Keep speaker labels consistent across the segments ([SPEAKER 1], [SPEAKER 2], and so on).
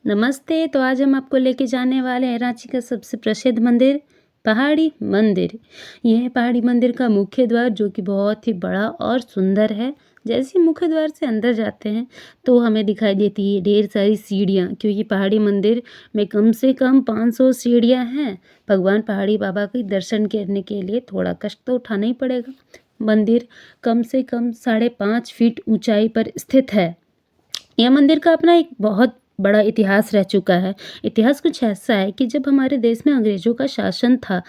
[SPEAKER 1] नमस्ते। तो आज हम आपको लेके जाने वाले हैं रांची का सबसे प्रसिद्ध मंदिर पहाड़ी मंदिर। यह है पहाड़ी मंदिर का मुख्य द्वार जो कि बहुत ही बड़ा और सुंदर है। जैसे ही मुख्य द्वार से अंदर जाते हैं तो हमें दिखाई देती है ढेर सारी सीढ़ियाँ, क्योंकि पहाड़ी मंदिर में कम से कम 500 सीढ़ियाँ हैं। भगवान पहाड़ी बाबा के दर्शन करने के लिए थोड़ा कष्ट तो उठाना ही पड़ेगा। मंदिर कम से कम 5.5 फीट ऊंचाई पर स्थित है। यह मंदिर का अपना एक बहुत बड़ा इतिहास रह चुका है। इतिहास कुछ ऐसा है कि जब हमारे देश में अंग्रेज़ों का शासन था,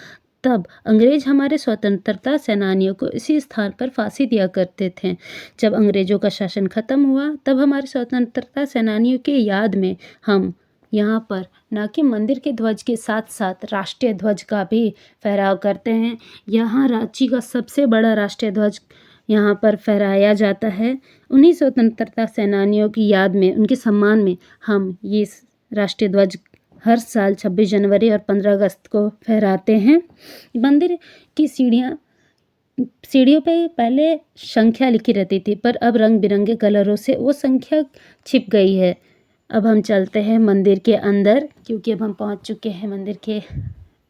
[SPEAKER 1] तब अंग्रेज़ हमारे स्वतंत्रता सेनानियों को इसी स्थान पर फांसी दिया करते थे। जब अंग्रेज़ों का शासन ख़त्म हुआ, तब हमारे स्वतंत्रता सेनानियों की याद में हम यहाँ पर न कि मंदिर के ध्वज के साथ-साथ राष्ट्रीय ध्वज का भी फहराव करते हैं। यहाँ रांची का सबसे बड़ा राष्ट्रीय ध्वज यहाँ पर फहराया जाता है। उन्हीं स्वतंत्रता सेनानियों की याद में, उनके सम्मान में हम ये राष्ट्रीय ध्वज हर साल 26 जनवरी और 15 अगस्त को फहराते हैं। मंदिर की सीढ़ियों पे पहले संख्या लिखी रहती थी, पर अब रंग बिरंगे कलरों से वो संख्या छिप गई है। अब हम चलते हैं मंदिर के अंदर, क्योंकि अब हम पहुंच चुके हैं मंदिर के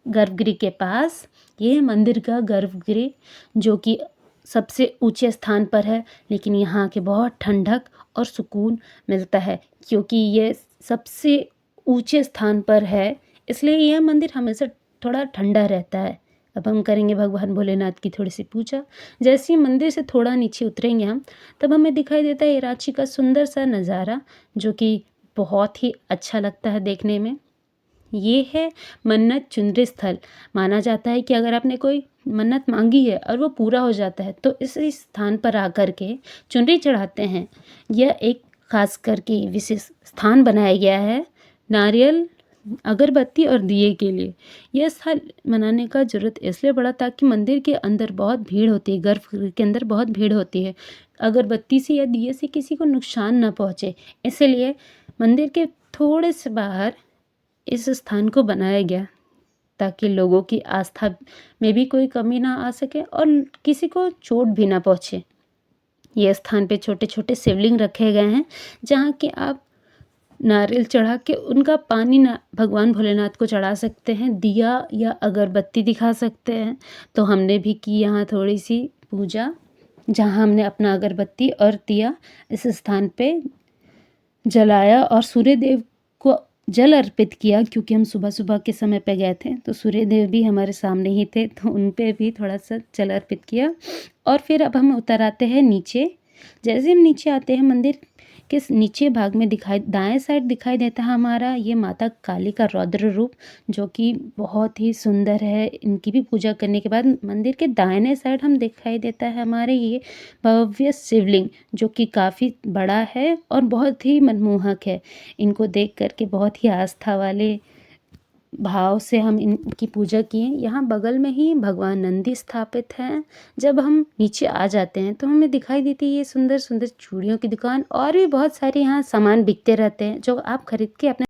[SPEAKER 1] गर्भगृह के पास। ये है मंदिर का गर्भगृह जो कि सबसे ऊंचे स्थान पर है, लेकिन यहाँ के बहुत ठंडक और सुकून मिलता है। क्योंकि ये सबसे ऊंचे स्थान पर है, इसलिए यह मंदिर हमेशा थोड़ा ठंडा रहता है। अब हम करेंगे भगवान भोलेनाथ की थोड़ी सी पूजा। जैसे ही मंदिर से थोड़ा नीचे उतरेंगे हम, तब हमें दिखाई देता है रांची का सुंदर सा नज़ारा, जो कि बहुत ही अच्छा लगता है देखने में। ये है मन्नत चुनरी स्थल। माना जाता है कि अगर आपने कोई मन्नत मांगी है और वो पूरा हो जाता है, तो इस स्थान पर आकर के चुनरी चढ़ाते हैं। यह एक खास करके विशेष स्थान बनाया गया है नारियल, अगरबत्ती और दिए के लिए। यह स्थल मनाने का ज़रूरत इसलिए पड़ा ताकि मंदिर के अंदर बहुत भीड़ होती है, गर्भगृह के अंदर बहुत भीड़ होती है। अगरबत्ती से या दिए से किसी को नुकसान ना पहुँचे, इसलिए मंदिर के थोड़े से बाहर इस स्थान को बनाया गया, ताकि लोगों की आस्था में भी कोई कमी ना आ सके और किसी को चोट भी ना पहुँचे। ये स्थान पे छोटे छोटे शिवलिंग रखे गए हैं, जहाँ कि आप नारियल चढ़ा के उनका पानी ना भगवान भोलेनाथ को चढ़ा सकते हैं, दिया या अगरबत्ती दिखा सकते हैं। तो हमने भी की यहाँ थोड़ी सी पूजा, जहाँ हमने अपना अगरबत्ती और दिया इस स्थान पे जलाया और सूर्य देव को जल अर्पित किया। क्योंकि हम सुबह सुबह के समय पे गए थे, तो सूर्य देव भी हमारे सामने ही थे, तो उन पे भी थोड़ा सा जल अर्पित किया। और फिर अब हम उतर आते हैं नीचे। जैसे हम नीचे आते हैं, मंदिर के नीचे भाग में दाएं साइड दिखाई देता है हमारा ये माता काली का रौद्र रूप, जो कि बहुत ही सुंदर है। इनकी भी पूजा करने के बाद मंदिर के दाहिने साइड हम दिखाई देता है हमारे ये भव्य शिवलिंग, जो कि काफ़ी बड़ा है और बहुत ही मनमोहक है। इनको देख करके बहुत ही आस्था वाले भाव से हम इनकी पूजा किए। यहाँ बगल में ही भगवान नंदी स्थापित हैं। जब हम नीचे आ जाते हैं तो हमें दिखाई देती है ये सुंदर सुंदर चूड़ियों की दुकान, और भी बहुत सारे यहाँ सामान बिकते रहते हैं, जो आप खरीद के अपने